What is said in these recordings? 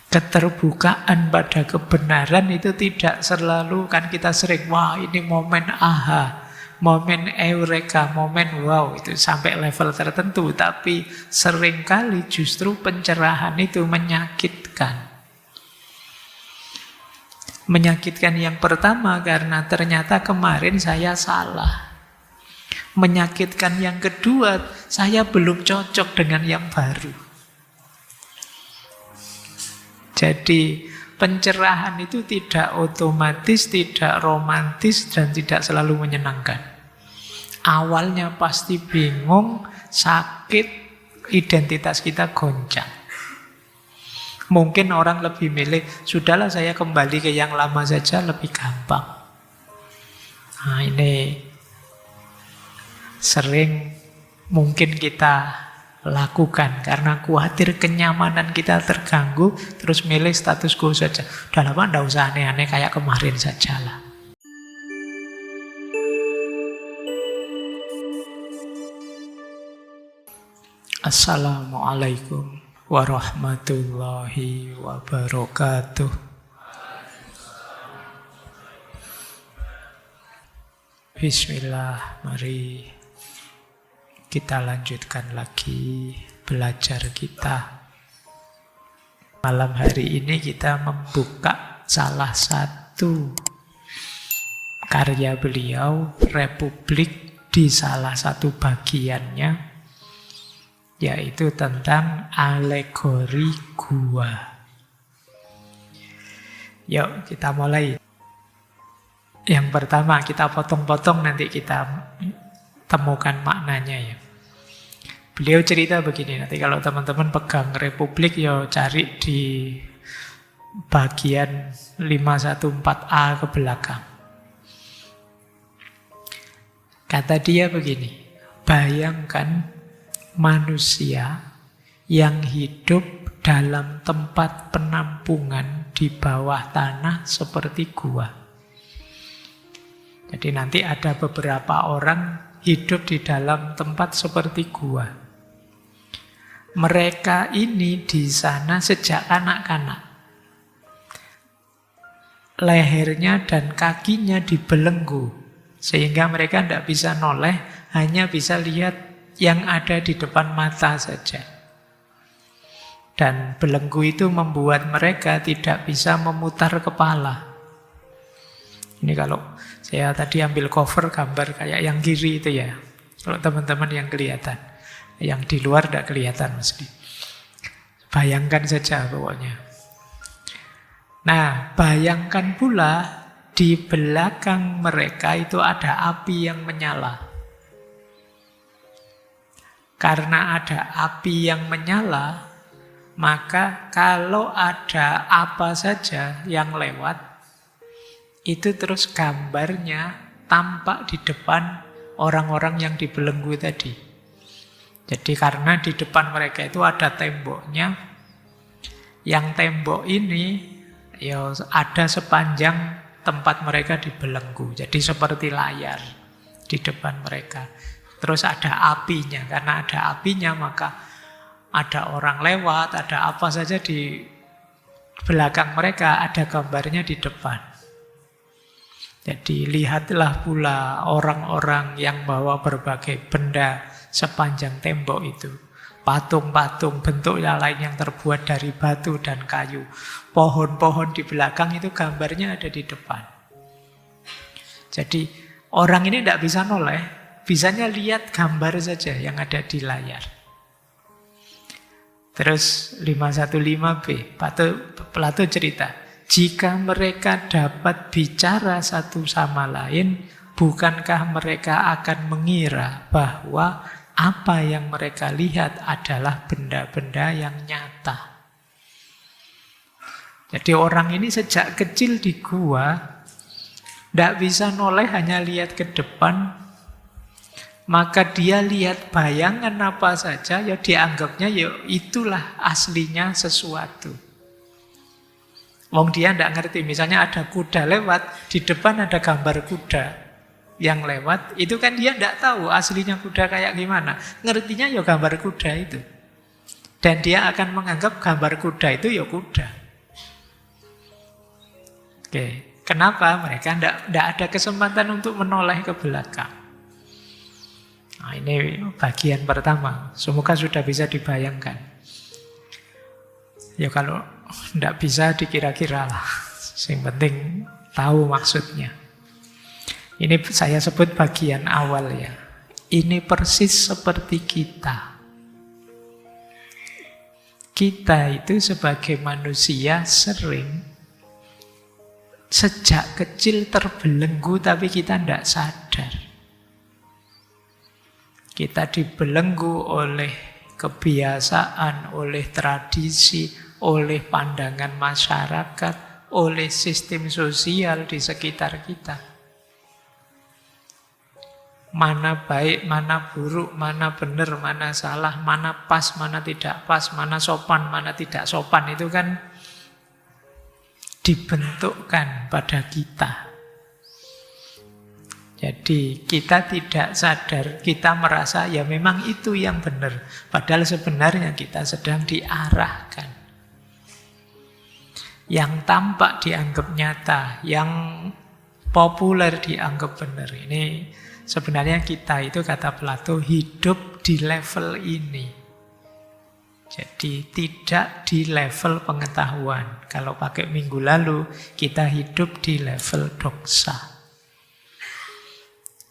Keterbukaan pada kebenaran itu tidak selalu, kan kita sering, wah ini momen aha, momen eureka, momen wow, itu sampai level tertentu. Tapi seringkali justru pencerahan itu menyakitkan. Menyakitkan yang pertama karena ternyata kemarin saya salah. Menyakitkan yang kedua, saya belum cocok dengan yang baru. Jadi pencerahan itu tidak otomatis, tidak romantis, dan tidak selalu menyenangkan. Awalnya pasti bingung, sakit, identitas kita goncang. Mungkin orang lebih milih, sudahlah saya kembali ke yang lama saja, lebih gampang. Nah ini sering mungkin kita lakukan karena khawatir kenyamanan kita terganggu, terus milih status quo saja. Udah lama nggak usah aneh-aneh kayak kemarin sajalah. Assalamualaikum warahmatullahi wabarakatuh. Bismillah, mari kita lanjutkan lagi belajar kita. Malam hari ini kita membuka salah satu karya beliau, Republik, di salah satu bagiannya, yaitu tentang alegori gua. Yuk kita mulai. Yang pertama kita potong-potong, nanti kita temukan maknanya ya. Beliau cerita begini, nanti kalau teman-teman pegang Republik, ya cari di bagian 514A ke belakang. Kata dia begini, bayangkan manusia yang hidup dalam tempat penampungan di bawah tanah seperti gua. Jadi nanti ada beberapa orang hidup di dalam tempat seperti gua. Mereka ini di sana sejak kanak-kanak. Lehernya dan kakinya dibelenggu, sehingga mereka tidak bisa noleh, hanya bisa lihat yang ada di depan mata saja. Dan belenggu itu membuat mereka tidak bisa memutar kepala. Ini kalau saya tadi ambil cover gambar kayak yang kiri itu ya. Kalau teman-teman yang kelihatan. Yang di luar tidak kelihatan mesti. Bayangkan saja pokoknya. Nah, bayangkan pula di belakang mereka itu ada api yang menyala. Karena ada api yang menyala, maka kalau ada apa saja yang lewat, itu terus gambarnya tampak di depan orang-orang yang dibelenggu tadi. Jadi karena di depan mereka itu ada temboknya, yang tembok ini ya ada sepanjang tempat mereka dibelenggu. Jadi seperti layar di depan mereka. Terus ada apinya, karena ada apinya maka ada orang lewat, ada apa saja di belakang mereka, ada gambarnya di depan. Jadi lihatlah pula orang-orang yang bawa berbagai benda sepanjang tembok itu. Patung-patung bentuknya lain yang terbuat dari batu dan kayu. Pohon-pohon di belakang itu gambarnya ada di depan. Jadi orang ini tidak bisa noleh, bisanya lihat gambar saja yang ada di layar. Terus 515B, Plato cerita, jika mereka dapat bicara satu sama lain, bukankah mereka akan mengira bahwa apa yang mereka lihat adalah benda-benda yang nyata? Jadi orang ini sejak kecil di gua, tidak bisa noleh, hanya lihat ke depan, maka dia lihat bayangan apa saja, ya dianggapnya ya itulah aslinya sesuatu. Wong dia tidak ngerti, misalnya ada kuda lewat, di depan ada gambar kuda yang lewat, itu kan dia tidak tahu aslinya kuda kayak gimana. Ngertinya ya gambar kuda itu. Dan dia akan menganggap gambar kuda itu ya kuda. Oke, kenapa mereka tidak ada kesempatan untuk menoleh ke belakang? Nah, ini bagian pertama. Semoga sudah bisa dibayangkan. Ya kalau tidak bisa dikira-kira lah. Yang penting tahu maksudnya. Ini saya sebut bagian awal ya. Ini persis seperti kita. Kita itu sebagai manusia sering sejak kecil terbelenggu tapi kita tidak sadar. Kita dibelenggu oleh kebiasaan, oleh tradisi, oleh pandangan masyarakat, oleh sistem sosial di sekitar kita. Mana baik, mana buruk, mana benar, mana salah, mana pas, mana tidak pas, mana sopan, mana tidak sopan, itu kan dibentukkan pada kita. Jadi kita tidak sadar, kita merasa ya memang itu yang benar. Padahal sebenarnya kita sedang diarahkan. Yang tampak dianggap nyata, yang populer dianggap benar. Ini sebenarnya kita itu, kata Plato, hidup di level ini. Jadi tidak di level pengetahuan. Kalau pakai minggu lalu, kita hidup di level doksa.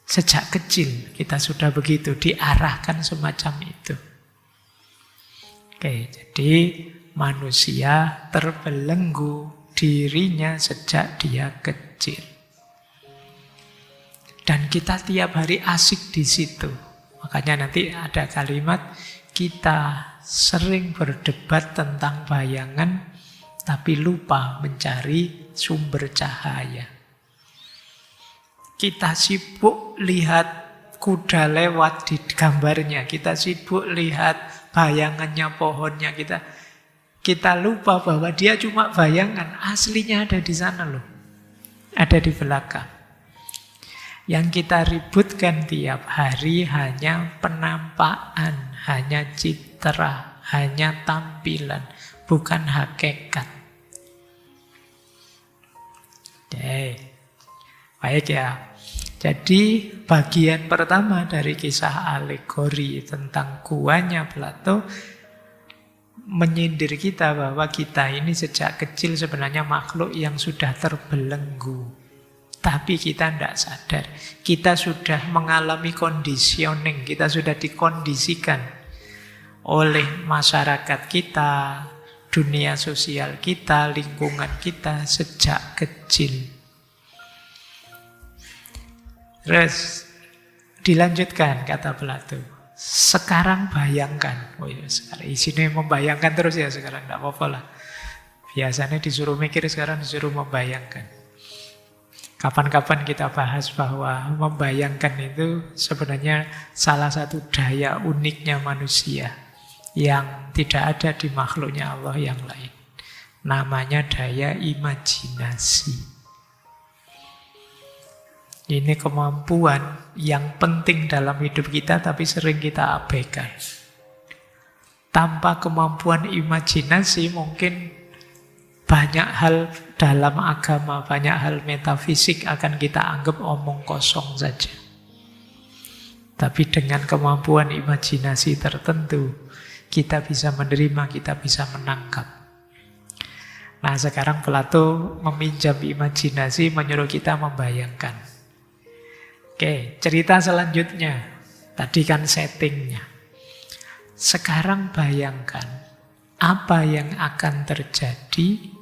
Sejak kecil kita sudah begitu, diarahkan semacam itu. Oke, jadi manusia terbelenggu dirinya sejak dia kecil. Dan kita tiap hari asik di situ. Makanya nanti ada kalimat, kita sering berdebat tentang bayangan, tapi lupa mencari sumber cahaya. Kita sibuk lihat kuda lewat di gambarnya, kita sibuk lihat bayangannya pohonnya, kita lupa bahwa dia cuma bayangan, aslinya ada di sana loh, ada di belakang. Yang kita ributkan tiap hari hanya penampakan, hanya citra, hanya tampilan, bukan hakikat. Oke, baik ya. Jadi bagian pertama dari kisah alegori tentang guanya Plato menyindir kita bahwa kita ini sejak kecil sebenarnya makhluk yang sudah terbelenggu. Tapi kita tidak sadar. Kita sudah mengalami conditioning, kita sudah dikondisikan oleh masyarakat kita, dunia sosial kita, lingkungan kita sejak kecil. Terus dilanjutkan kata Plato. Sekarang bayangkan. Oh ya, sekarang sini membayangkan terus ya sekarang, tidak apa-apa lah. Biasanya disuruh mikir, sekarang disuruh membayangkan. Kapan-kapan kita bahas bahwa membayangkan itu sebenarnya salah satu daya uniknya manusia yang tidak ada di makhluknya Allah yang lain. Namanya daya imajinasi. Ini kemampuan yang penting dalam hidup kita tapi sering kita abaikan. Tanpa kemampuan imajinasi mungkin banyak hal dalam agama, banyak hal metafisik akan kita anggap omong kosong saja. Tapi dengan kemampuan imajinasi tertentu, kita bisa menerima, kita bisa menangkap. Nah, sekarang Plato meminjam imajinasi, menyuruh kita membayangkan. Oke, cerita selanjutnya. Tadi kan settingnya. Sekarang bayangkan apa yang akan terjadi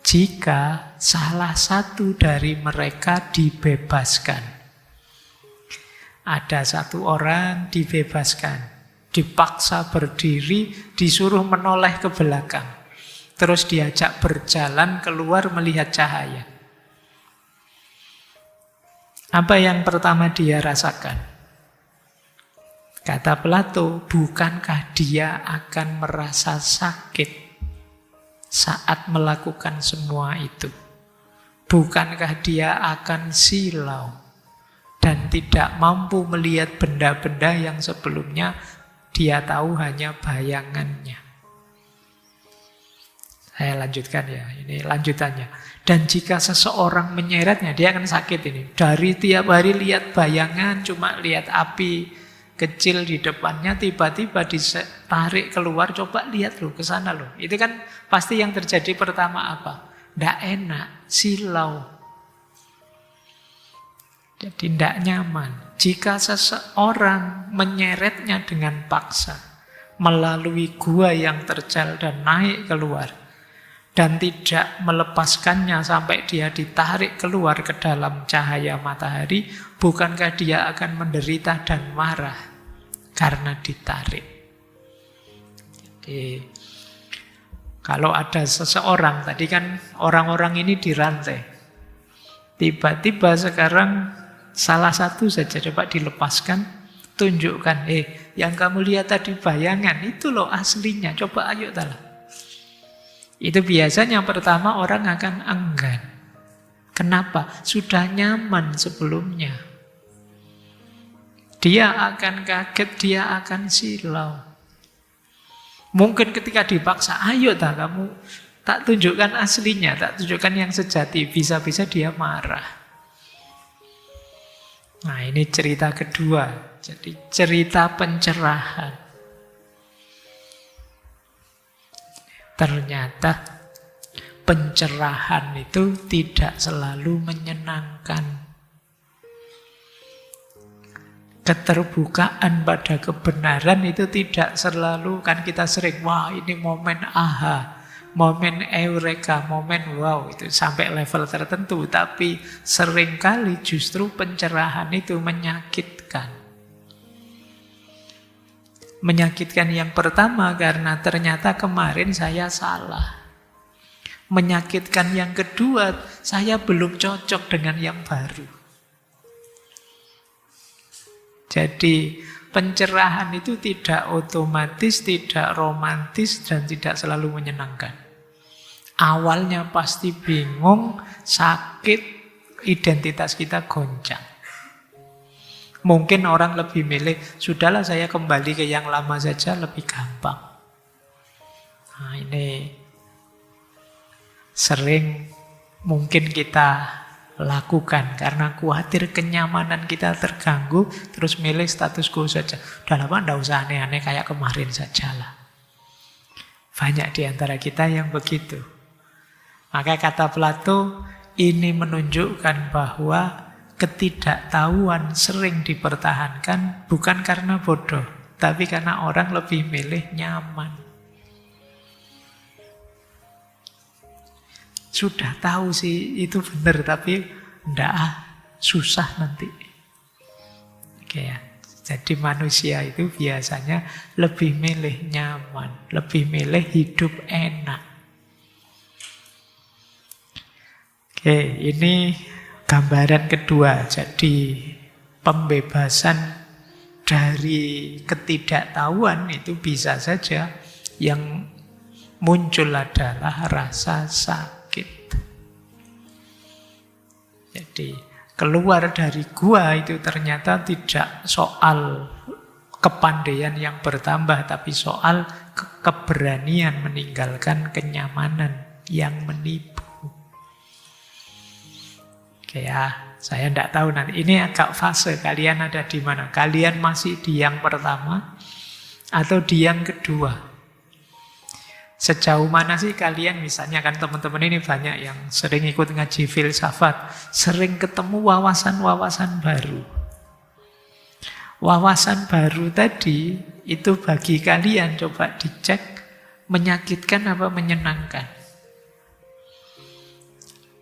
jika salah satu dari mereka dibebaskan. Ada satu orang dibebaskan, dipaksa berdiri, disuruh menoleh ke belakang. Terus diajak berjalan keluar melihat cahaya. Apa yang pertama dia rasakan? Kata Plato, bukankah dia akan merasa sakit saat melakukan semua itu? Bukankah dia akan silau dan tidak mampu melihat benda-benda yang sebelumnya dia tahu hanya bayangannya? Saya lanjutkan ya, ini lanjutannya. Dan jika seseorang menyeretnya, dia akan sakit ini. Dari tiap hari lihat bayangan, cuma lihat api kecil di depannya, tiba-tiba ditarik keluar, coba lihat loh ke sana loh. Itu kan pasti yang terjadi pertama apa? Nggak enak, silau. Jadi tidak nyaman. Jika seseorang menyeretnya dengan paksa, melalui gua yang terjal dan naik keluar, dan tidak melepaskannya sampai dia ditarik keluar ke dalam cahaya matahari, bukankah dia akan menderita dan marah karena ditarik? Jadi, kalau ada seseorang, tadi kan orang-orang ini dirantai, tiba-tiba sekarang salah satu saja coba dilepaskan, tunjukkan, yang kamu lihat tadi bayangan, itu loh aslinya, coba ayo talah. Itu biasanya pertama orang akan enggan. Kenapa? Sudah nyaman sebelumnya. Dia akan kaget, dia akan silau. Mungkin ketika dipaksa, ayo tak kamu, tak tunjukkan aslinya, tak tunjukkan yang sejati, bisa-bisa dia marah. Nah, ini cerita kedua. Jadi cerita pencerahan. Ternyata pencerahan itu tidak selalu menyenangkan. Keterbukaan pada kebenaran itu tidak selalu, kan kita sering, wah ini momen aha, momen eureka, momen wow, itu sampai level tertentu. Tapi seringkali justru pencerahan itu menyakitkan. Menyakitkan yang pertama karena ternyata kemarin saya salah. Menyakitkan yang kedua, saya belum cocok dengan yang baru. Jadi pencerahan itu tidak otomatis, tidak romantis, dan tidak selalu menyenangkan. Awalnya pasti bingung, sakit, identitas kita goncang. Mungkin orang lebih milih, sudahlah saya kembali ke yang lama saja, lebih gampang. Nah, ini sering mungkin kita lakukan karena khawatir kenyamanan kita terganggu, terus milih status quo saja. Udah lama tidak usah aneh-aneh kayak kemarin sajalah. Banyak di antara kita yang begitu. Maka kata Plato, ini menunjukkan bahwa ketidaktahuan sering dipertahankan bukan karena bodoh, tapi karena orang lebih milih nyaman. Sudah tahu sih itu benar, tapi enggak, susah nanti. Oke ya. Jadi manusia itu biasanya lebih milih nyaman, lebih milih hidup enak. Oke, ini gambaran kedua. Jadi pembebasan dari ketidaktahuan itu bisa saja yang muncul adalah rasa sakit. Jadi keluar dari gua itu ternyata tidak soal kepandaian yang bertambah, tapi soal keberanian meninggalkan kenyamanan yang menipu. Oke ya, saya tidak tahu nanti. Ini agak fase, kalian ada di mana? Kalian masih di yang pertama atau di yang kedua? Sejauh mana sih kalian, misalnya kan teman-teman ini banyak yang sering ikut ngaji filsafat, sering ketemu wawasan-wawasan baru. Wawasan baru tadi itu bagi kalian coba dicek, menyakitkan apa menyenangkan?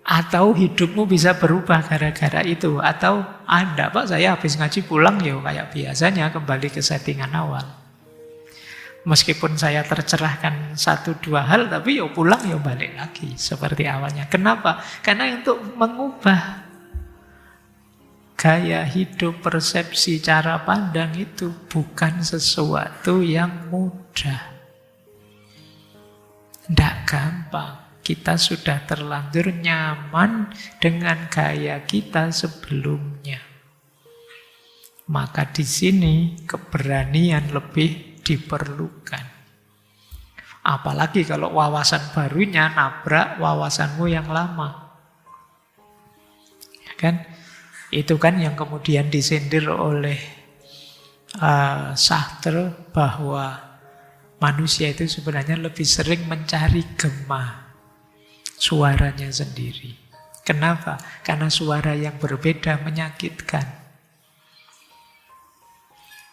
Atau hidupmu bisa berubah gara-gara itu. Atau Anda, Pak, saya habis ngaji pulang ya kayak biasanya kembali ke settingan awal. Meskipun saya tercerahkan 1-2 hal, tapi ya pulang ya balik lagi seperti awalnya. Kenapa? Karena untuk mengubah gaya hidup, persepsi, cara pandang itu bukan sesuatu yang mudah. Tidak gampang. Kita sudah terlanjur nyaman dengan gaya kita sebelumnya. Maka di sini keberanian lebih diperlukan. Apalagi kalau wawasan barunya nabrak wawasanmu yang lama. Ya kan? Itu kan yang kemudian disindir oleh Sartre bahwa manusia itu sebenarnya lebih sering mencari gema suaranya sendiri. Kenapa? Karena suara yang berbeda menyakitkan.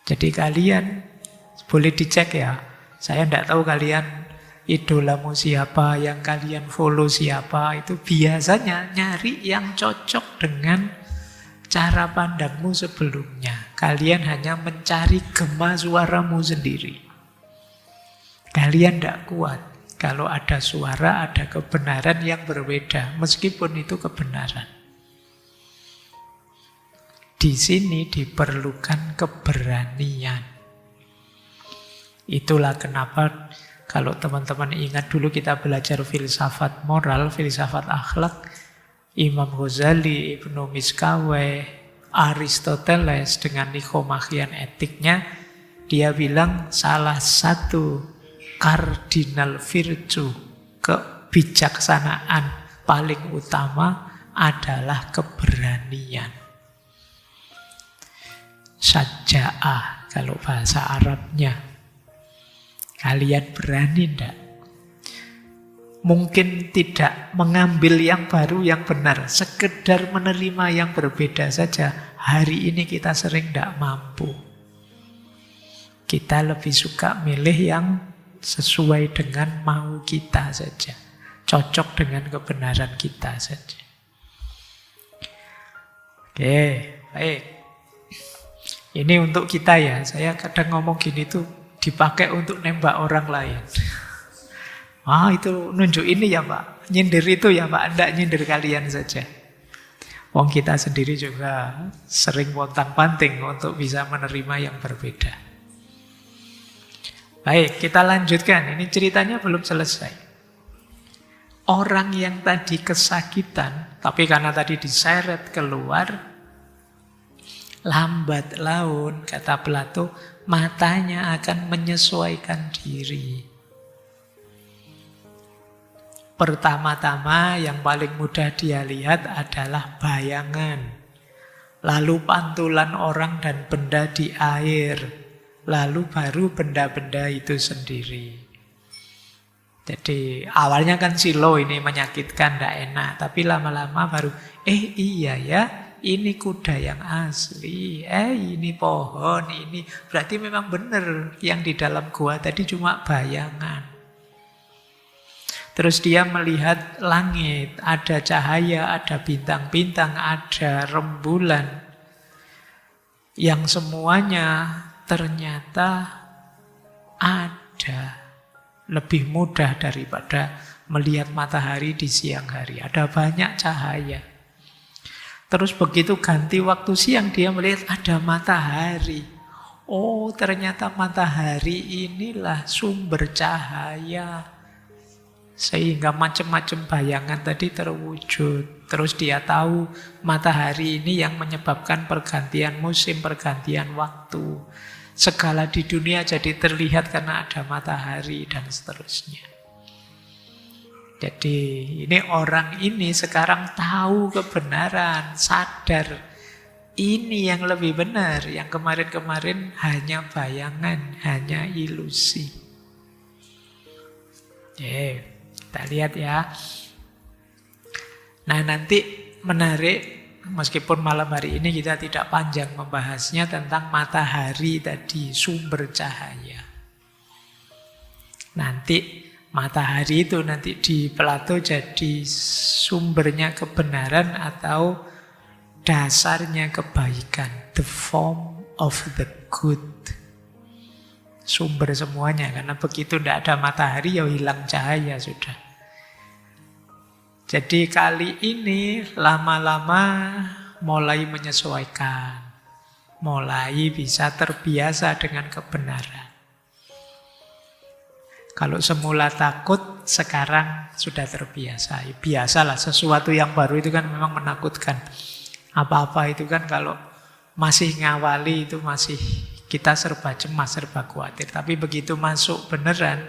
Jadi kalian boleh dicek ya. Saya tidak tahu kalian idolamu siapa, yang kalian follow siapa. Itu biasanya nyari yang cocok dengan cara pandangmu sebelumnya. Kalian hanya mencari gema suaramu sendiri. Kalian tidak kuat kalau ada suara, ada kebenaran yang berbeda, meskipun itu kebenaran. Di sini diperlukan keberanian. Itulah kenapa kalau teman-teman ingat dulu kita belajar filsafat moral, filsafat akhlak, Imam Ghazali, Ibnu Miskaweh, Aristoteles dengan Nikomachian etiknya, dia bilang salah satu cardinal virtue, kebijaksanaan paling utama adalah keberanian. Syaja'ah kalau bahasa Arabnya. Kalian berani enggak? Mungkin tidak mengambil yang baru, yang benar. Sekedar menerima yang berbeda saja. Hari ini kita sering enggak mampu. Kita lebih suka milih yang sesuai dengan mau kita saja. Cocok dengan kebenaran kita saja. Oke, baik. Ini untuk kita ya. Saya kadang ngomong gini tuh dipakai untuk nembak orang lain. Itu nunjuk ini ya Pak. Nyindir itu ya Pak. Tidak nyindir kalian saja. Wong kita sendiri juga sering pontang-panting untuk bisa menerima yang berbeda. Baik, kita lanjutkan. Ini ceritanya belum selesai. Orang yang tadi kesakitan, tapi karena tadi diseret keluar, lambat laun, kata Plato, matanya akan menyesuaikan diri. Pertama-tama yang paling mudah dia lihat adalah bayangan. Lalu pantulan orang dan benda di air. Lalu baru benda-benda itu sendiri. Jadi awalnya kan silo ini menyakitkan, tidak enak. Tapi lama-lama baru, iya ya, ini kuda yang asli. Ini pohon, ini. Berarti memang benar yang di dalam gua tadi cuma bayangan. Terus dia melihat langit, ada cahaya, ada bintang-bintang, ada rembulan. Yang semuanya ternyata ada. Lebih mudah daripada melihat matahari di siang hari. Ada banyak cahaya. Terus begitu ganti waktu siang dia melihat ada matahari. Oh, ternyata matahari inilah sumber cahaya. Sehingga macam-macam bayangan tadi terwujud. Terus dia tahu matahari ini yang menyebabkan pergantian musim, pergantian waktu. Segala di dunia jadi terlihat karena ada matahari dan seterusnya. Jadi ini orang ini sekarang tahu kebenaran, sadar ini yang lebih benar. Yang kemarin-kemarin hanya bayangan, hanya ilusi. Oke. Kita lihat ya. Nah nanti menarik, meskipun malam hari ini kita tidak panjang membahasnya tentang matahari tadi, sumber cahaya. Nanti matahari itu nanti di Plato jadi sumbernya kebenaran atau dasarnya kebaikan. The form of the good. Sumber semuanya, karena begitu tidak ada matahari ya hilang cahaya sudah. Jadi kali ini lama-lama mulai menyesuaikan, mulai bisa terbiasa dengan kebenaran. Kalau semula takut, sekarang sudah terbiasa. Biasalah, sesuatu yang baru itu kan memang menakutkan. Apa-apa itu kan kalau masih ngawali itu masih kita serba cemas, serba khawatir. Tapi begitu masuk beneran,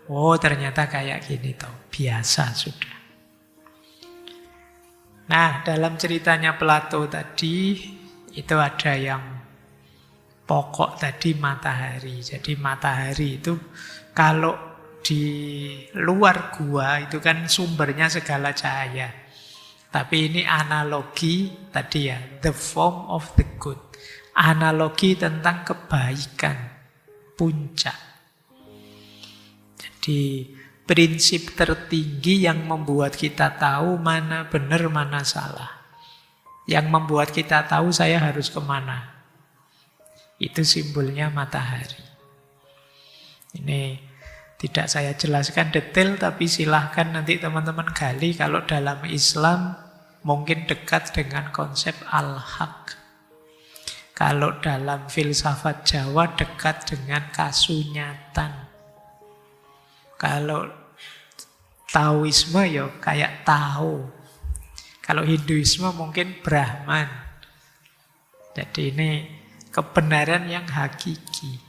Oh, ternyata kayak gini toh. Biasa sudah. Nah, dalam ceritanya Plato tadi, itu ada yang pokok tadi matahari. Jadi matahari itu kalau di luar gua itu kan sumbernya segala cahaya. Tapi ini analogi tadi ya, the form of the good. Analogi tentang kebaikan, puncak. Jadi prinsip tertinggi yang membuat kita tahu mana benar, mana salah. Yang membuat kita tahu saya harus kemana. Itu simbolnya matahari. Ini tidak saya jelaskan detail, tapi silahkan nanti teman-teman gali. Kalau dalam Islam mungkin dekat dengan konsep al-haq. Kalau dalam filsafat Jawa dekat dengan kasunyatan. Kalau Taoisme ya kayak Tao. Kalau Hinduisme mungkin Brahman. Jadi ini kebenaran yang hakiki.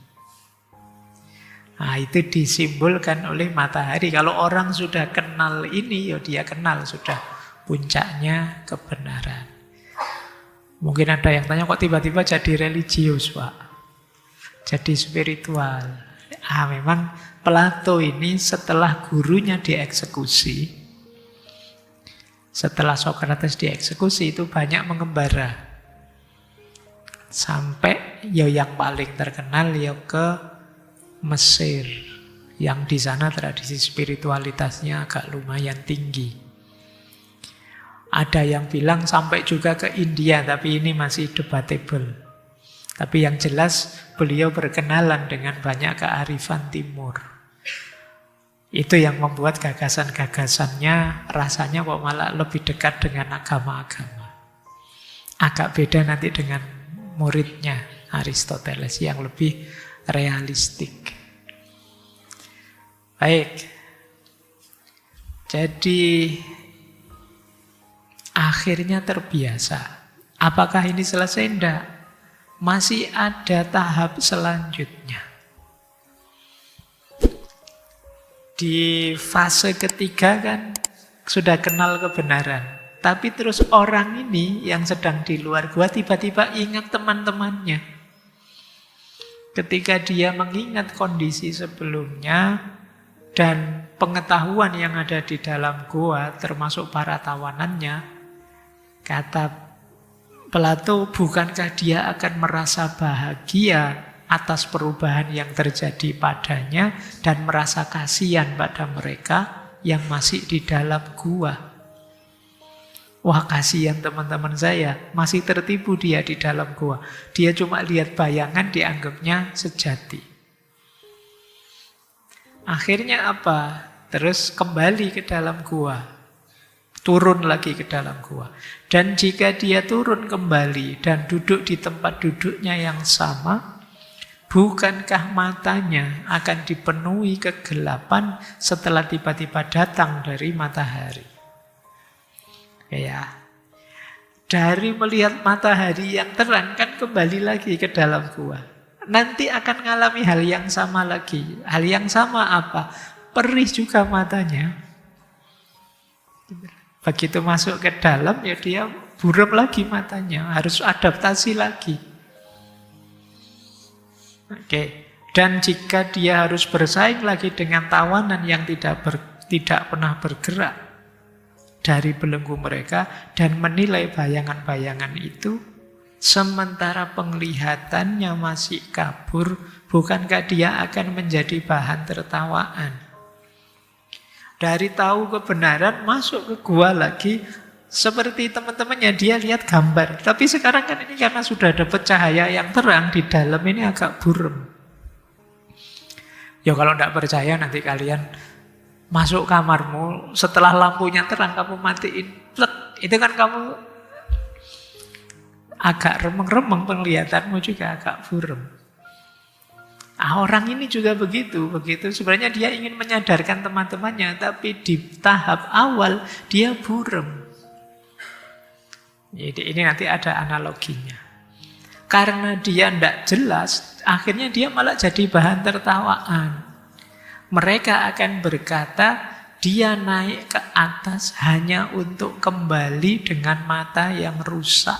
Nah, itu disimbolkan oleh matahari. Kalau orang sudah kenal ini, ya dia kenal sudah puncaknya kebenaran. Mungkin ada yang tanya, kok tiba-tiba jadi religius, Pak? Jadi spiritual. Memang Plato ini setelah gurunya dieksekusi, setelah Socrates dieksekusi itu banyak mengembara. Sampai ya yang paling terkenal ya ke Mesir, yang di sana tradisi spiritualitasnya agak lumayan tinggi. Ada yang bilang sampai juga ke India, tapi ini masih debatable. Tapi yang jelas beliau berkenalan dengan banyak kearifan timur. Itu yang membuat gagasan-gagasannya rasanya kok malah lebih dekat dengan agama-agama. Agak beda nanti dengan muridnya Aristoteles yang lebih realistik. Baik. Jadi akhirnya terbiasa. Apakah ini selesai? Tidak. Masih ada tahap selanjutnya. Di fase ketiga kan sudah kenal kebenaran. Tapi terus orang ini yang sedang di luar gua tiba-tiba ingat teman-temannya. Ketika dia mengingat kondisi sebelumnya dan pengetahuan yang ada di dalam gua, termasuk para tawanannya, kata Plato, bukankah dia akan merasa bahagia atas perubahan yang terjadi padanya dan merasa kasihan pada mereka yang masih di dalam gua? Wah, kasihan teman-teman saya, masih tertipu dia di dalam gua. Dia cuma lihat bayangan, dianggapnya sejati. Akhirnya apa? Terus kembali ke dalam gua. Turun lagi ke dalam gua. Dan jika dia turun kembali dan duduk di tempat duduknya yang sama, bukankah matanya akan dipenuhi kegelapan setelah tiba-tiba datang dari matahari? Ya, dari melihat matahari yang terang kan kembali lagi ke dalam gua. Nanti akan mengalami hal yang sama lagi. Hal yang sama apa? Perih juga matanya. Begitu masuk ke dalam ya dia buram lagi matanya. Harus adaptasi lagi. Oke. Dan jika dia harus bersaing lagi dengan tawanan yang tidak pernah bergerak dari belenggu mereka dan menilai bayangan-bayangan itu, sementara penglihatannya masih kabur, bukankah dia akan menjadi bahan tertawaan? Dari tahu kebenaran masuk ke gua lagi, seperti teman-temannya dia lihat gambar. Tapi sekarang kan ini karena sudah dapat cahaya yang terang, di dalam ini agak buram. Ya kalau tidak percaya nanti kalian masuk kamarmu, setelah lampunya terang kamu matiin, plek, itu kan kamu agak remeng-remeng, penglihatanmu juga agak buram. Orang ini juga begitu. Sebenarnya dia ingin menyadarkan teman-temannya, tapi di tahap awal dia buram. Jadi ini nanti ada analoginya. Karena dia tidak jelas, akhirnya dia malah jadi bahan tertawaan. Mereka akan berkata, dia naik ke atas hanya untuk kembali dengan mata yang rusak.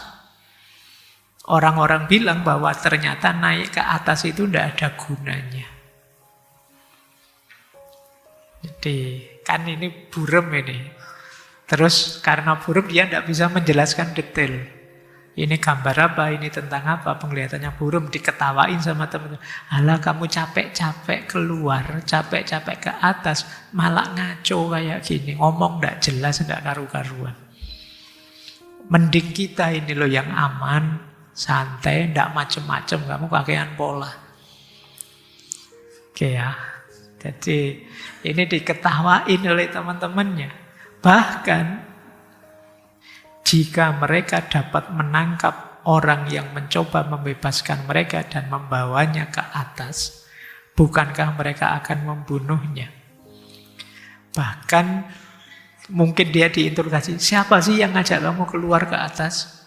Orang-orang bilang bahwa ternyata naik ke atas itu tidak ada gunanya. Jadi kan ini burem ini. Terus karena burem dia tidak bisa menjelaskan detail. Ini gambar apa, ini tentang apa, penglihatannya burem, diketawain sama teman-teman. Alah kamu capek-capek keluar, capek-capek ke atas, malah ngaco kayak gini, ngomong tidak jelas, tidak karu-karuan. Mending kita ini loh yang aman, santai, tidak macem-macem, kamu pakaian pola. Oke ya, jadi ini diketawain oleh teman-temannya. Bahkan jika mereka dapat menangkap orang yang mencoba membebaskan mereka dan membawanya ke atas, bukankah mereka akan membunuhnya? Bahkan mungkin dia diinterogasi, siapa sih yang ngajak kamu keluar ke atas?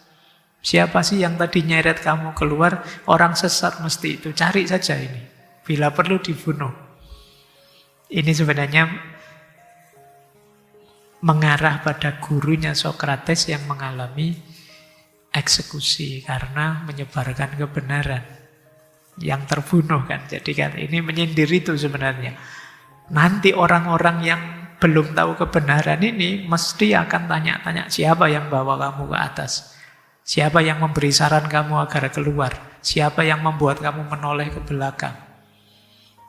Siapa sih yang tadi nyeret kamu keluar? Orang sesat mesti itu, cari saja ini. Bila perlu dibunuh. Ini sebenarnya mengarah pada gurunya Sokrates yang mengalami eksekusi karena menyebarkan kebenaran. Yang terbunuh kan. Jadi kan ini menyindir itu sebenarnya. Nanti orang-orang yang belum tahu kebenaran ini mesti akan tanya-tanya siapa yang bawa kamu ke atas. Siapa yang memberi saran kamu agar keluar. Siapa yang membuat kamu menoleh ke belakang.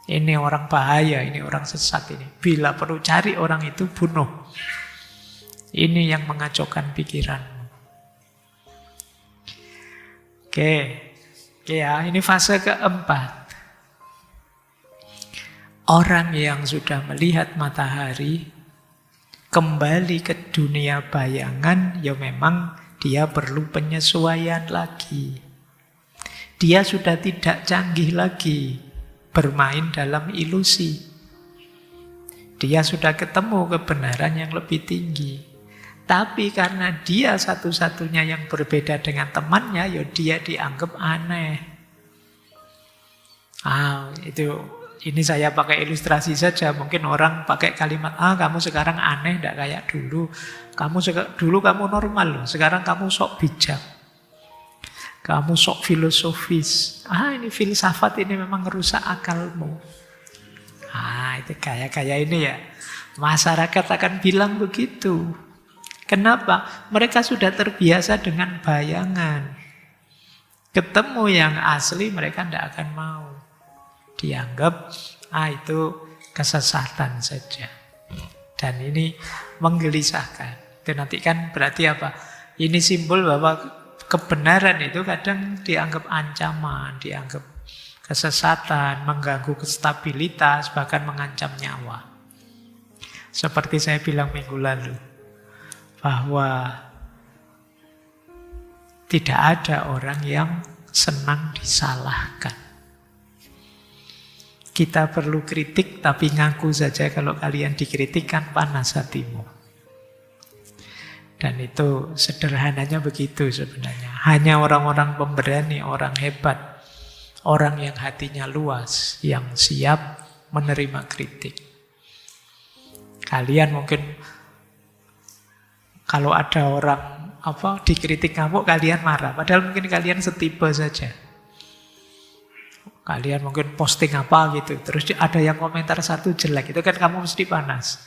Ini orang bahaya, ini orang sesat ini. Bila perlu cari orang itu, bunuh. Ini yang mengacaukan pikiranmu. Oke, ya, ini fase keempat. Orang yang sudah melihat matahari kembali ke dunia bayangan, ya memang dia perlu penyesuaian lagi. Dia sudah tidak canggih lagi bermain dalam ilusi. Dia sudah ketemu kebenaran yang lebih tinggi. Tapi karena dia satu-satunya yang berbeda dengan temannya, ya dia dianggap aneh. Ini saya pakai ilustrasi saja. Mungkin orang pakai kalimat, kamu sekarang aneh, tidak kayak dulu. Dulu kamu normal loh, sekarang kamu sok bijak. Kamu sok filosofis. Ini filsafat ini memang merusak akalmu. Itu gaya-gaya ini ya. Masyarakat akan bilang begitu. Kenapa? Mereka sudah terbiasa dengan bayangan. Ketemu yang asli mereka tidak akan mau. Dianggap, itu kesesatan saja. Dan ini menggelisahkan. Itu nanti kan berarti apa? Ini simbol bahwa kebenaran itu kadang dianggap ancaman, dianggap kesesatan, mengganggu stabilitas, bahkan mengancam nyawa. Seperti saya bilang minggu lalu, bahwa tidak ada orang yang senang disalahkan. Kita perlu kritik, tapi ngaku saja kalau kalian dikritikkan panas hatimu. Dan itu sederhananya begitu sebenarnya. Hanya orang-orang pemberani, orang hebat, orang yang hatinya luas, yang siap menerima kritik. Kalian mungkin kalau ada orang dikritik ngamuk, kalian marah. Padahal mungkin kalian setipe saja. Kalian mungkin posting apa gitu, terus ada yang komentar satu jelek, itu kan kamu mesti panas.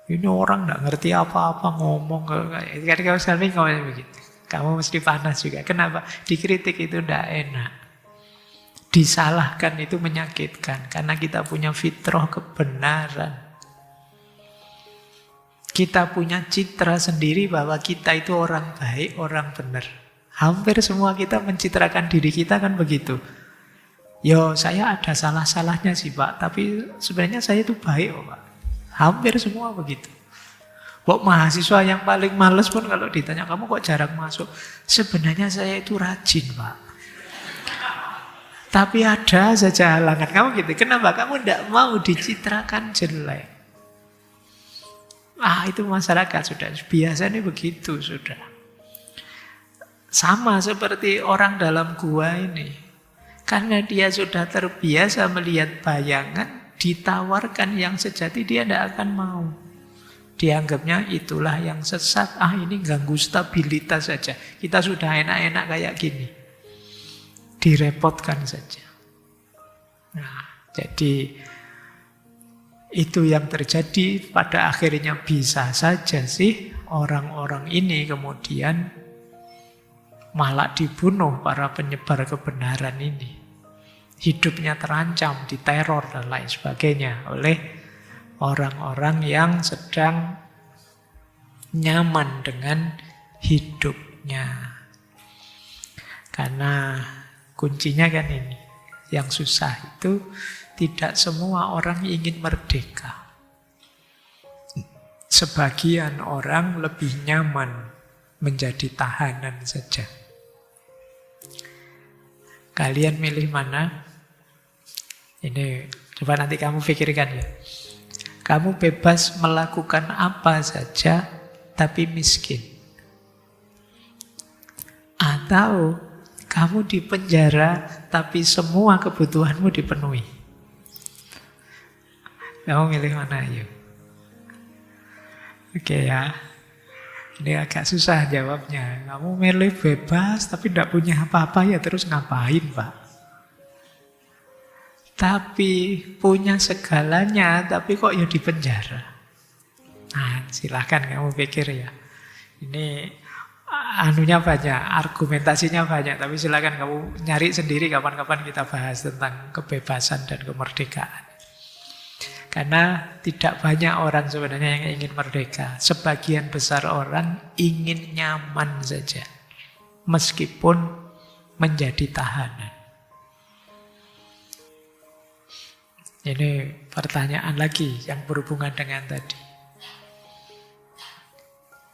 Ini orang nggak ngerti apa-apa ngomong kayak kamu sekali ngomong begitu. Kamu mesti panas juga. Kenapa? Dikritik itu tidak enak. Disalahkan itu menyakitkan karena kita punya fitrah kebenaran. Kita punya citra sendiri bahwa kita itu orang baik, orang benar. Hampir semua kita mencitrakan diri kita kan begitu. Saya ada salah-salahnya sih Pak, tapi sebenarnya saya itu baik Pak. Hampir semua begitu. Mahasiswa yang paling males pun kalau ditanya, kamu kok jarang masuk? Sebenarnya saya itu rajin Pak. Tapi ada saja halangan. Kamu gitu, kenapa? Kamu tidak mau dicitrakan jelek. Itu masyarakat sudah biasanya begitu sudah. Sama seperti orang dalam gua ini. Karena dia sudah terbiasa melihat bayangan, Ditawarkan yang sejati dia tidak akan mau. Dianggapnya itulah yang sesat. Ini ganggu stabilitas saja. Kita sudah enak-enak kayak gini. Direpotkan saja. Nah, jadi itu yang terjadi. Pada akhirnya bisa saja sih orang-orang ini kemudian malah dibunuh, para penyebar kebenaran ini. Hidupnya terancam, diteror dan lain sebagainya oleh orang-orang yang sedang nyaman dengan hidupnya. Karena kuncinya kan ini, yang susah itu tidak semua orang ingin merdeka. Sebagian orang lebih nyaman menjadi tahanan saja. Kalian milih mana? Ini coba nanti kamu pikirkan ya. Kamu bebas melakukan apa saja tapi miskin. Atau kamu di penjara tapi semua kebutuhanmu dipenuhi. Kamu milih mana? Yuk. Oke ya. Ini agak susah jawabnya. Kamu milih bebas tapi tidak punya apa-apa, ya terus ngapain, Pak? Tapi punya segalanya, tapi kok ya di penjara. Nah, silahkan kamu pikir ya. Ini anunya banyak, argumentasinya banyak, tapi silahkan kamu nyari sendiri kapan-kapan kita bahas tentang kebebasan dan kemerdekaan. Karena tidak banyak orang sebenarnya yang ingin merdeka. Sebagian besar orang ingin nyaman saja, meskipun menjadi tahanan. Ini pertanyaan lagi yang berhubungan dengan tadi.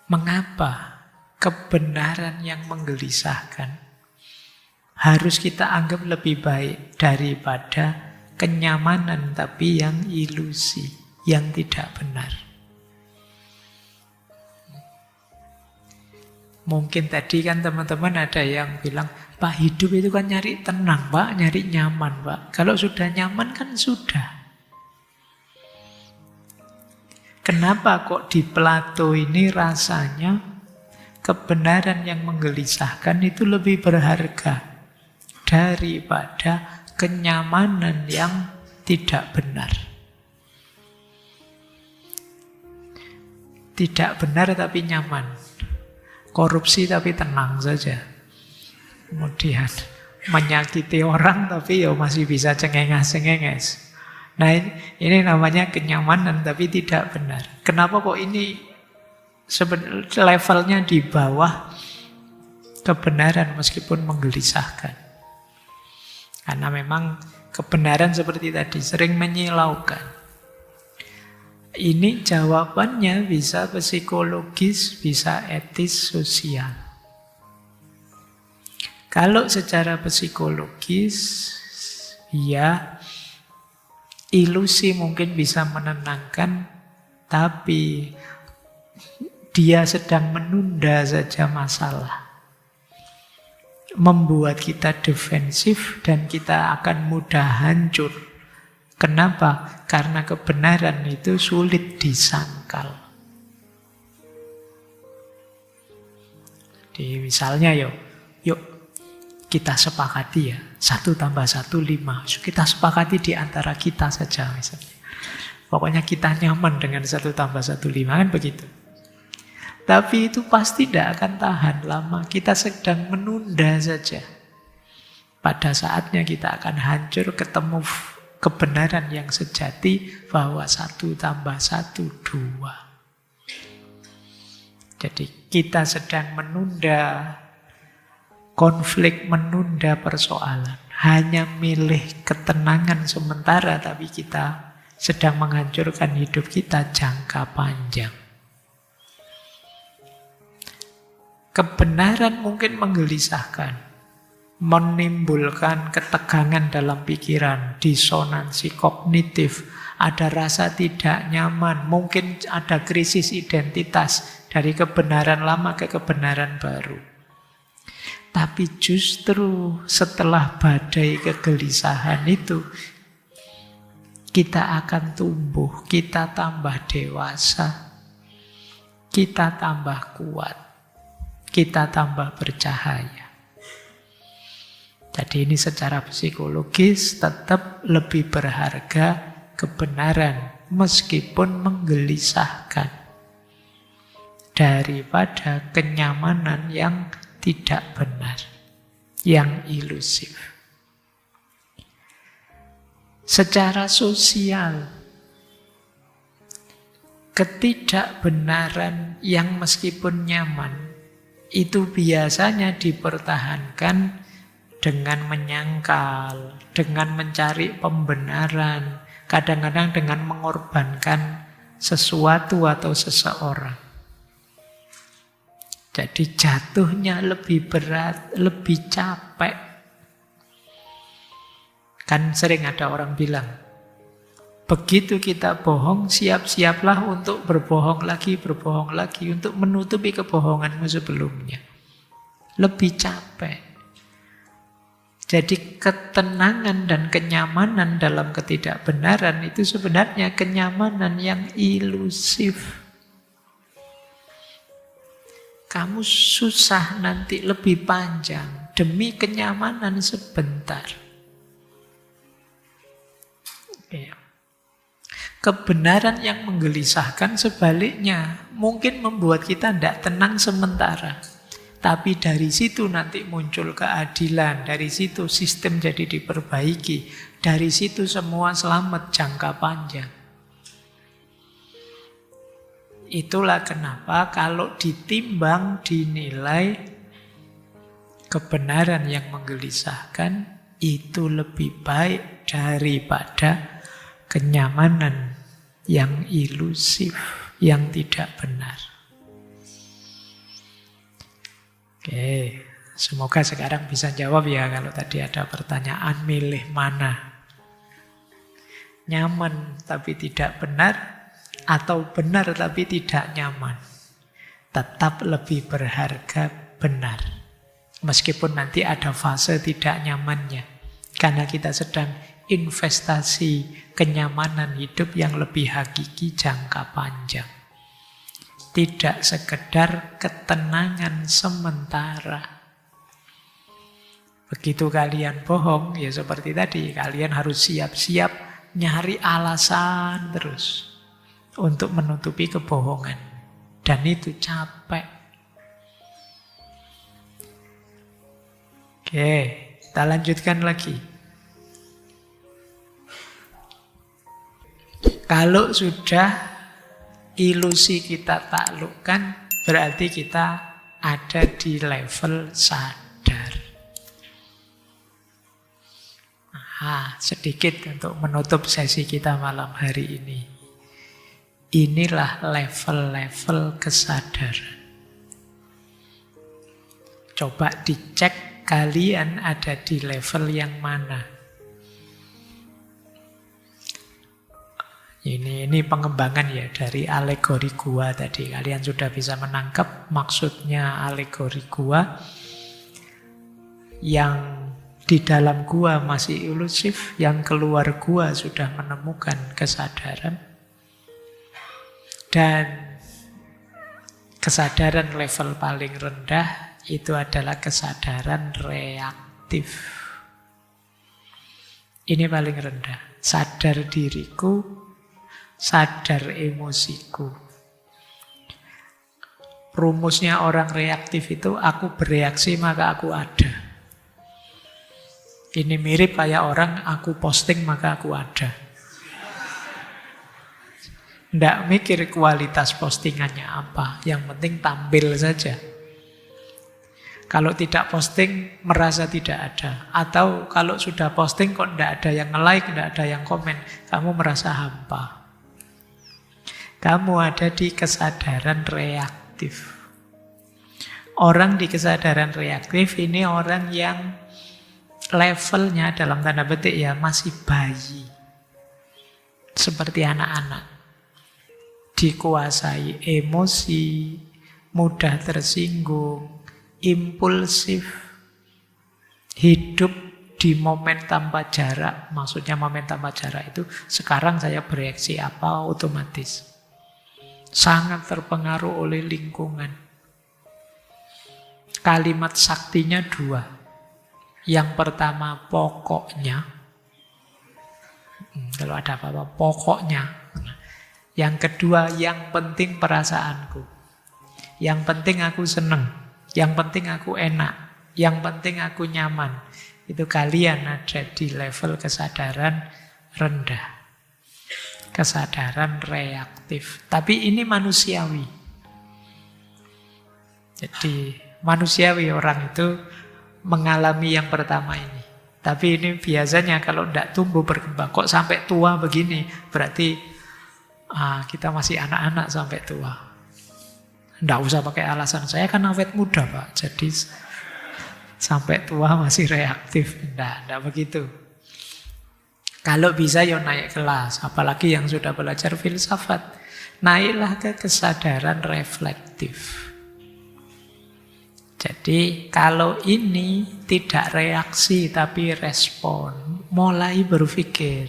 Mengapa kebenaran yang menggelisahkan harus kita anggap lebih baik daripada kenyamanan tapi yang ilusi, yang tidak benar? Mungkin tadi kan teman-teman ada yang bilang, Pak, hidup itu kan nyari tenang, Pak, nyari nyaman, Pak. Kalau sudah nyaman kan sudah. Kenapa kok di Plato ini rasanya kebenaran yang menggelisahkan itu lebih berharga daripada kenyamanan yang tidak benar? Tidak benar tapi nyaman. Korupsi tapi tenang saja. Kemudian menyakiti orang tapi ya masih bisa cengenges-cengenges. Nah, ini namanya kenyamanan tapi tidak benar. Kenapa kok ini levelnya di bawah kebenaran meskipun menggelisahkan? Karena memang kebenaran seperti tadi sering menyilaukan. Ini jawabannya bisa psikologis, bisa etis, sosial. Kalau secara psikologis, ya ilusi mungkin bisa menenangkan, tapi dia sedang menunda saja masalah. Membuat kita defensif dan kita akan mudah hancur. Kenapa? Karena kebenaran itu sulit disangkal. Jadi misalnya yuk kita sepakati ya, 1 tambah 1 5. Kita sepakati di antara kita saja misalnya. Pokoknya kita nyaman dengan 1 tambah 1 5, kan begitu. Tapi itu pasti tidak akan tahan lama. Kita sedang menunda saja. Pada saatnya kita akan hancur ketemu kebenaran yang sejati bahwa 1 tambah 1 2. Jadi kita sedang menunda konflik, menunda persoalan. Hanya milih ketenangan sementara, tapi kita sedang menghancurkan hidup kita jangka panjang. Kebenaran mungkin menggelisahkan, menimbulkan ketegangan dalam pikiran, disonansi kognitif, ada rasa tidak nyaman, mungkin ada krisis identitas dari kebenaran lama ke kebenaran baru. Tapi justru setelah badai kegelisahan itu, kita akan tumbuh, kita tambah dewasa, kita tambah kuat, kita tambah bercahaya. Jadi ini secara psikologis tetap lebih berharga kebenaran meskipun menggelisahkan daripada kenyamanan yang tidak benar, yang ilusif. Secara sosial, ketidakbenaran yang meskipun nyaman itu biasanya dipertahankan dengan menyangkal, dengan mencari pembenaran, kadang-kadang dengan mengorbankan sesuatu atau seseorang. Jadi jatuhnya lebih berat, lebih capek. Kan sering ada orang bilang, begitu kita bohong, siap-siaplah untuk berbohong lagi, untuk menutupi kebohonganmu sebelumnya. Lebih capek. Jadi ketenangan dan kenyamanan dalam ketidakbenaran itu sebenarnya kenyamanan yang ilusif. Kamu susah nanti lebih panjang demi kenyamanan sebentar. Kebenaran yang menggelisahkan sebaliknya mungkin membuat kita tidak tenang sementara. Tapi dari situ nanti muncul keadilan, dari situ sistem jadi diperbaiki, dari situ semua selamat jangka panjang. Itulah kenapa kalau ditimbang, dinilai, kebenaran yang menggelisahkan itu lebih baik daripada kenyamanan yang ilusif, yang tidak benar. Oke, semoga sekarang bisa jawab ya kalau tadi ada pertanyaan milih mana. Nyaman tapi tidak benar atau benar tapi tidak nyaman. Tetap lebih berharga benar. Meskipun nanti ada fase tidak nyamannya. Karena kita sedang investasi kenyamanan hidup yang lebih hakiki jangka panjang. Tidak sekedar ketenangan sementara. Begitu kalian bohong, ya seperti tadi, kalian harus siap-siap nyari alasan terus untuk menutupi kebohongan. Dan itu capek. Oke, kita lanjutkan lagi. Kalau sudah ilusi kita taklukkan, berarti kita ada di level sadar. Sedikit untuk menutup sesi kita malam hari ini. Inilah level-level kesadaran. Coba dicek kalian ada di level yang mana. Ini pengembangan ya dari alegori gua tadi. Kalian sudah bisa menangkap maksudnya alegori gua. Yang di dalam gua masih ilusif, yang keluar gua sudah menemukan kesadaran. Dan kesadaran level paling rendah itu adalah kesadaran reaktif. Ini paling rendah. Sadar diriku, sadar emosiku. Rumusnya orang reaktif itu aku bereaksi maka aku ada. Ini mirip kayak orang aku posting maka aku ada. Nggak mikir kualitas postingannya apa, yang penting tampil saja. Kalau tidak posting merasa tidak ada. Atau kalau sudah posting kok nggak ada yang nge-like, nggak ada yang komen, kamu merasa hampa. Kamu ada di kesadaran reaktif. Orang di kesadaran reaktif ini orang yang levelnya dalam tanda petik ya masih bayi. Seperti anak-anak. Dikuasai emosi, mudah tersinggung, impulsif, hidup di momen tanpa jarak. Maksudnya momen tanpa jarak itu sekarang saya bereaksi apa otomatis. Sangat terpengaruh oleh lingkungan. Kalimat saktinya dua. Yang pertama pokoknya. Kalau ada apa-apa pokoknya. Yang kedua yang penting perasaanku. Yang penting aku seneng. Yang penting aku enak. Yang penting aku nyaman. Itu kalian ada di level kesadaran rendah. Kesadaran reaktif. Tapi ini manusiawi. Jadi manusiawi orang itu mengalami yang pertama ini. Tapi ini biasanya kalau tidak tumbuh berkembang. Kok sampai tua begini? Berarti kita masih anak-anak sampai tua. Tidak usah pakai alasan. Saya kan awet muda Pak. Jadi sampai tua masih reaktif. Tidak begitu. Kalau bisa ya naik kelas. Apalagi yang sudah belajar filsafat. Naiklah ke kesadaran reflektif. Jadi kalau ini tidak reaksi tapi respon. Mulai berpikir.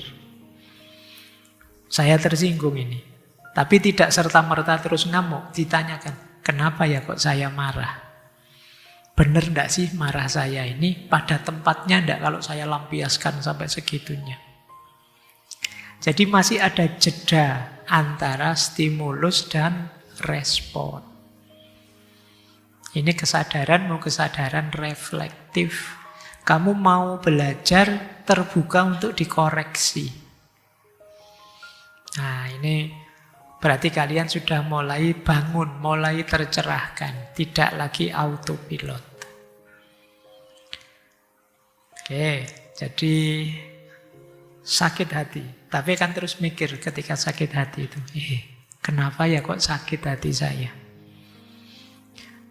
Saya tersinggung ini. Tapi tidak serta-merta terus ngamuk. Ditanyakan, kenapa ya kok saya marah? Benar enggak sih marah saya ini pada tempatnya enggak kalau saya lampiaskan sampai segitunya? Jadi masih ada jeda antara stimulus dan respon. Ini kesadaran mau kesadaran reflektif. Kamu mau belajar terbuka untuk dikoreksi. Nah ini berarti kalian sudah mulai bangun, mulai tercerahkan. Tidak lagi autopilot. Oke, jadi sakit hati. Tapi kan terus mikir ketika sakit hati itu. Kenapa ya kok sakit hati saya?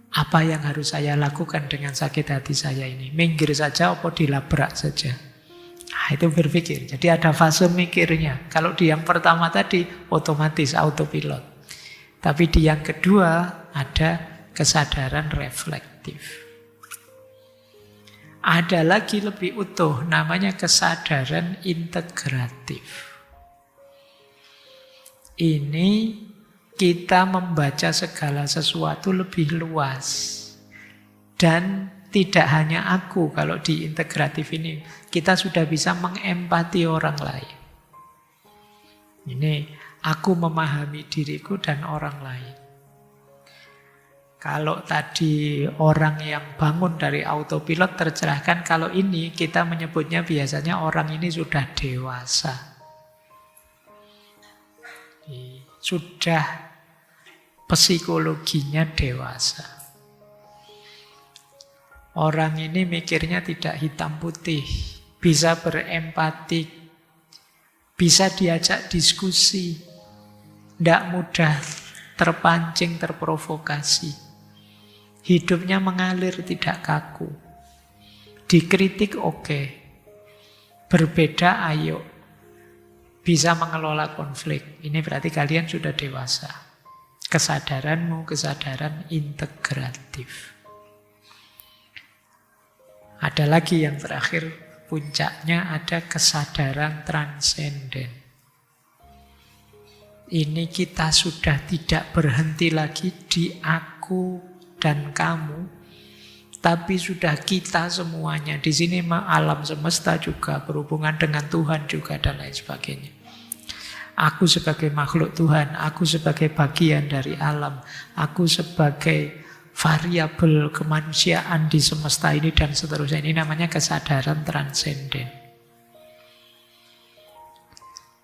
Apa yang harus saya lakukan dengan sakit hati saya ini? Minggir saja atau dilabrak saja? Nah, itu berpikir. Jadi ada fase mikirnya. Kalau di yang pertama tadi otomatis autopilot. Tapi di yang kedua ada kesadaran reflektif. Ada lagi lebih utuh, namanya kesadaran integratif. Ini kita membaca segala sesuatu lebih luas. Dan tidak hanya aku kalau di integratif ini. Kita sudah bisa mengempati orang lain. Ini aku memahami diriku dan orang lain. Kalau tadi orang yang bangun dari autopilot tercerahkan, kalau ini kita menyebutnya biasanya orang ini sudah dewasa. Sudah psikologinya dewasa. Orang ini mikirnya tidak hitam putih, bisa berempati, bisa diajak diskusi, tidak mudah terpancing, terprovokasi. Hidupnya mengalir, tidak kaku. Dikritik oke. Berbeda ayo. Bisa mengelola konflik. Ini berarti kalian sudah dewasa. Kesadaranmu, kesadaran integratif. Ada lagi yang terakhir, puncaknya ada kesadaran transenden. Ini kita sudah tidak berhenti lagi di aku dan kamu, tapi sudah kita semuanya. Di sini alam semesta juga berhubungan dengan Tuhan juga dan lain sebagainya. Aku sebagai makhluk Tuhan, aku sebagai bagian dari alam, aku sebagai variabel kemanusiaan di semesta ini dan seterusnya. Ini namanya kesadaran transenden.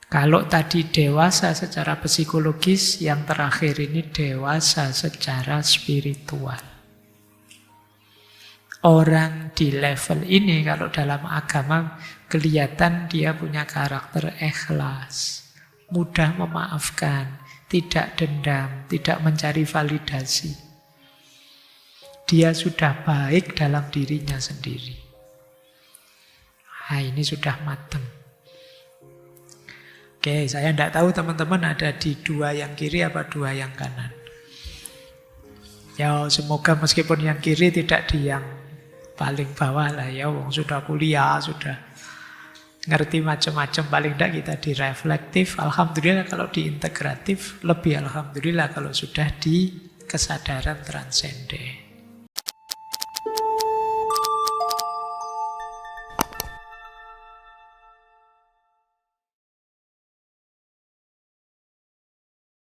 Kalau tadi dewasa secara psikologis, yang terakhir ini dewasa secara spiritual. Orang di level ini kalau dalam agama kelihatan dia punya karakter ikhlas, mudah memaafkan, tidak dendam, tidak mencari validasi. Dia sudah baik dalam dirinya sendiri. Nah, ini sudah matang. Oke, saya tidak tahu teman-teman ada di dua yang kiri apa dua yang kanan. Ya, semoga meskipun yang kiri tidak di yang paling bawah lah ya, wong sudah kuliah, sudah ngerti macam-macam, paling tidak kita di reflektif. Alhamdulillah kalau di integratif, lebih alhamdulillah kalau sudah di kesadaran transenden.